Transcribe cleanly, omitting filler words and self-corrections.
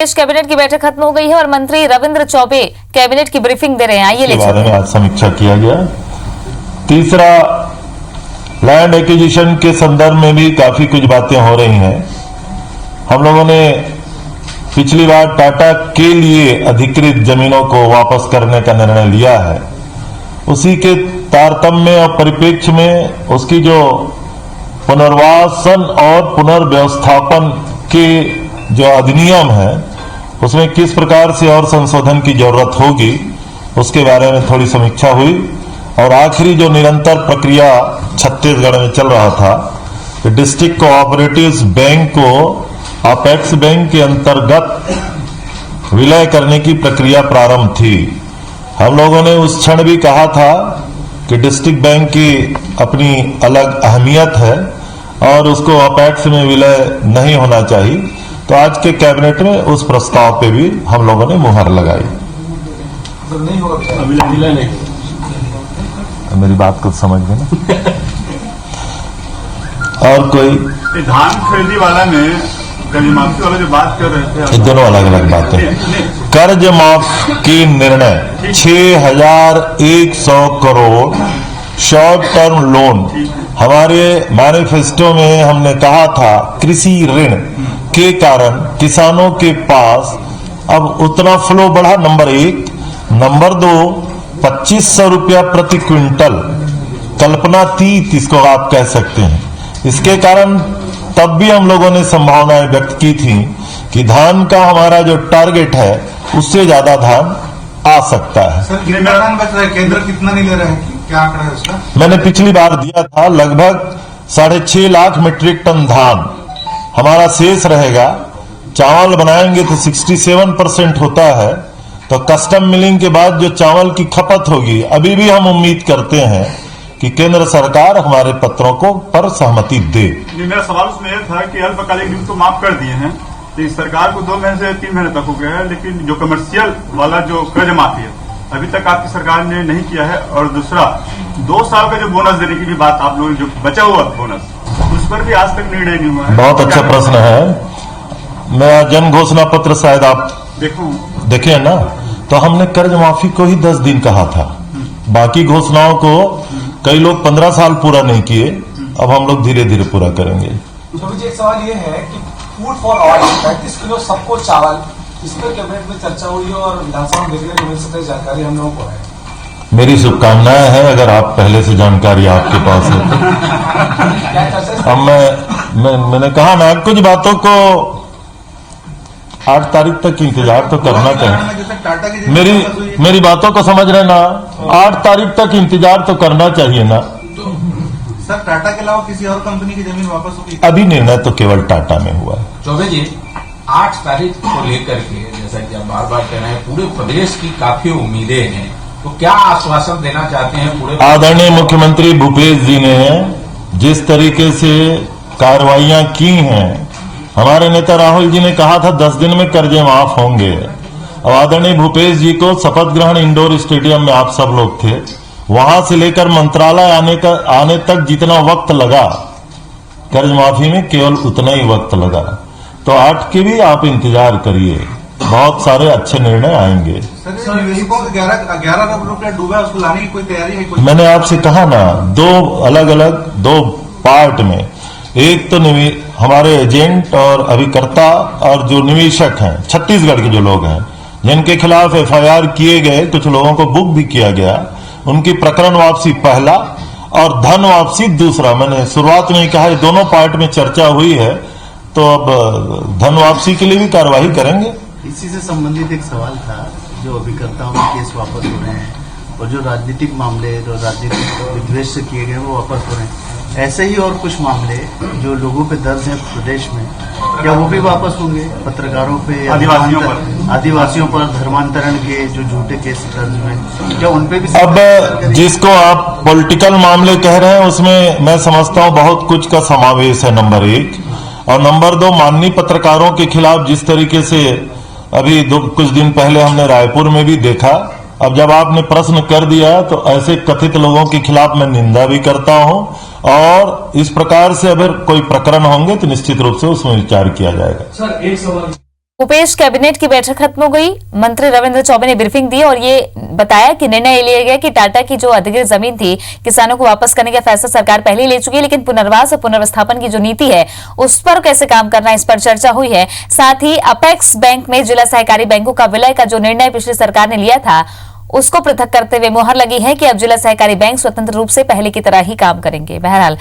Cabinet की बैठक खत्म हो गई है और मंत्री रविंद्र चौबे कैबिनेट की ब्रीफिंग दे रहे हैं। आइए इसके बारे में आज समीक्षा किया गया। तीसरा, लैंड एक्विजिशन के संदर्भ में भी काफी कुछ बातें हो रही हैं। हम लोगों ने पिछली बार टाटा के लिए अधिकृत जमीनों को वापस करने का निर्णय लिया है। उसी के तारतम्य और परिप्रेक्ष्य में उसकी जो पुनर्वासन और पुनर्व्यवस्थापन के जो अधिनियम है उसमें किस प्रकार से और संशोधन की जरूरत होगी उसके बारे में थोड़ी समीक्षा हुई। और आखिरी जो निरंतर प्रक्रिया छत्तीसगढ़ में चल रहा था कि डिस्ट्रिक्ट कोऑपरेटिव्स बैंक को अपेक्स बैंक के अंतर्गत विलय करने की प्रक्रिया प्रारंभ थी। हम लोगों ने उस क्षण भी कहा था कि डिस्ट्रिक्ट बैंक की अपनी अलग अहमियत है और उसको अपेक्स में विलय नहीं होना चाहिए। तो आज के कैबिनेट में उस प्रस्ताव पे भी हम लोगों ने मुहर लगाई। नहीं होगा, विलय नहीं। मेरी बात को समझ गए ना। और कोई धान खरीदी वाला में कर्ज माफी वाला जो बात कर रहे थे, ये दोनों अलग अलग बातें। कर्ज माफ की निर्णय 6,100 करोड़ शॉर्ट टर्म लोन, हमारे मैनिफेस्टो में हमने कहा था कृषि ऋण के कारण किसानों के पास अब उतना फ्लो बढ़ा। नंबर एक। नंबर दो, 2500 रुपया प्रति क्विंटल कल्पनातीत इसको आप कह सकते हैं। इसके कारण तब भी हम लोगों ने संभावनाएं व्यक्त की थी कि धान का हमारा जो टारगेट है उससे ज्यादा धान आ सकता है। सर, कितना धान बच रहा है? केंद्र कितना नहीं ले रहा है? क्या आंकड़ा है उसका? मैंने पिछली बार दिया था लगभग 6.5 लाख मीट्रिक टन धान हमारा शेष रहेगा। चावल बनाएंगे तो 67% होता है। तो कस्टम मिलिंग के बाद जो चावल की खपत होगी, अभी भी हम उम्मीद करते हैं कि केंद्र सरकार हमारे पत्रों को पर सहमति दे। मेरा सवाल उसमें यह था कि अल्पकालिक ऋण तो माफ कर दिए हैं, तो सरकार को 2 महीने से 3 महीने तक हो गया है, लेकिन जो कमर्शियल वाला जो कर्ज माफी है अभी तक आपकी सरकार ने नहीं किया है। और दूसरा, 2 साल का जो बोनस देने की भी बात आप लोगों ने जो बचा हुआ बोनस उस पर भी आज तक निर्णय नहीं हुआ है। बहुत अच्छा प्रश्न है। मेरा जन घोषणा पत्र शायद आप देखे ना, तो हमने कर्ज माफी को ही 10 दिन कहा था। बाकी घोषणाओं को कई लोग 15 साल पूरा नहीं किए। अब हम लोग धीरे धीरे पूरा करेंगे। तो मुझे एक सवाल ये है कि फूड फॉर ऑल 35 किलो सबको चावल, इस पर कैबिनेट में चर्चा हुई और विधानसभा में देखने को मिल सकती जानकारी हम लोगों को है। मेरी शुभकामनाएं हैं अगर आप पहले से जानकारी आपके पास है तो। अब मैंने कहा ना, कुछ बातों को 8 तारीख तक इंतजार तो करना चाहिए। मेरी बातों को समझ रहे ना, 8 तारीख तक इंतजार तो करना चाहिए ना। सर, टाटा के अलावा किसी और कंपनी की जमीन वापस होगी? अभी निर्णय तो केवल टाटा में हुआ है। चौबे जी, 8 तारीख को लेकर के जैसा कि आप बार बार कह रहे हैं, पूरे प्रदेश की काफी उम्मीदें हैं, तो क्या आश्वासन देना चाहते हैं पूरे? आदरणीय मुख्यमंत्री भूपेश जी ने जिस तरीके से कार्रवाइयां की हैं, हमारे नेता राहुल जी ने कहा था 10 दिन में कर्जे माफ होंगे। अब आदरणीय भूपेश जी को शपथ ग्रहण इंडोर स्टेडियम में आप सब लोग थे, वहां से लेकर मंत्रालय आने तक जितना वक्त लगा कर्ज माफी में केवल उतना ही वक्त लगा। तो 8 के भी आप इंतजार करिए, बहुत सारे अच्छे निर्णय आएंगे। सर, निवेशकों को 11 अरब रुपया डूबा, उसको लाने की कोई तैयारी है? कोई? मैंने आपसे कहा ना, 2 अलग अलग 2 पार्ट में। एक तो हमारे एजेंट और अभिकर्ता और जो निवेशक हैं छत्तीसगढ़ के जो लोग हैं जिनके खिलाफ FIR किए गए, कुछ लोगों को बुक भी किया गया, उनकी प्रकरण वापसी पहला और धन वापसी दूसरा। मैंने शुरुआत में ही कहा दोनों पार्ट में चर्चा हुई है, तो अब धन वापसी के लिए भी कार्यवाही करेंगे। इसी से संबंधित एक सवाल था, जो अभिकर्ताओं के केस वापस हो रहे हैं और जो राजनीतिक मामले जो राजनीतिक विद्वेष से किए गए वो वापस हो रहे हैं। ऐसे ही और कुछ मामले जो लोगों पे दर्ज हैं प्रदेश में, क्या वो भी वापस होंगे? पत्रकारों पे, आदिवासियों पर धर्मांतरण के जो झूठे केस दर्ज हुए, क्या उन पे भी? अब जिसको आप पॉलिटिकल मामले कह रहे हैं उसमें मैं समझता हूं बहुत कुछ का समावेश है, नंबर 1। और नंबर 2, माननीय पत्रकारों के खिलाफ जिस तरीके से अभी कुछ दिन पहले हमने रायपुर में भी देखा। अब जब आपने प्रश्न कर दिया तो ऐसे कथित लोगों के खिलाफ मैं निंदा भी करता हूं और इस प्रकार से अगर कोई प्रकरण होंगे तो निश्चित रूप से उसमें विचार किया जाएगा। सर, एक सवाल भूपेश कैबिनेट की बैठक खत्म हो गई। मंत्री रविंद्र चौबे ने ब्रीफिंग दी और ये बताया कि निर्णय लिया गया कि टाटा की जो अधिकृत जमीन थी किसानों को वापस करने का फैसला सरकार पहले ही ले चुकी है, लेकिन पुनर्वास और पुनर्विस्थापन की जो नीति है उस पर कैसे काम करना है, इस पर चर्चा हुई है। साथ ही अपेक्स बैंक में जिला सहकारी बैंकों का विलय का जो निर्णय पिछली सरकार ने लिया था उसको पृथक करते हुए मुहर लगी है कि अब जिला सहकारी बैंक स्वतंत्र रूप से पहले की तरह ही काम करेंगे। बहरहाल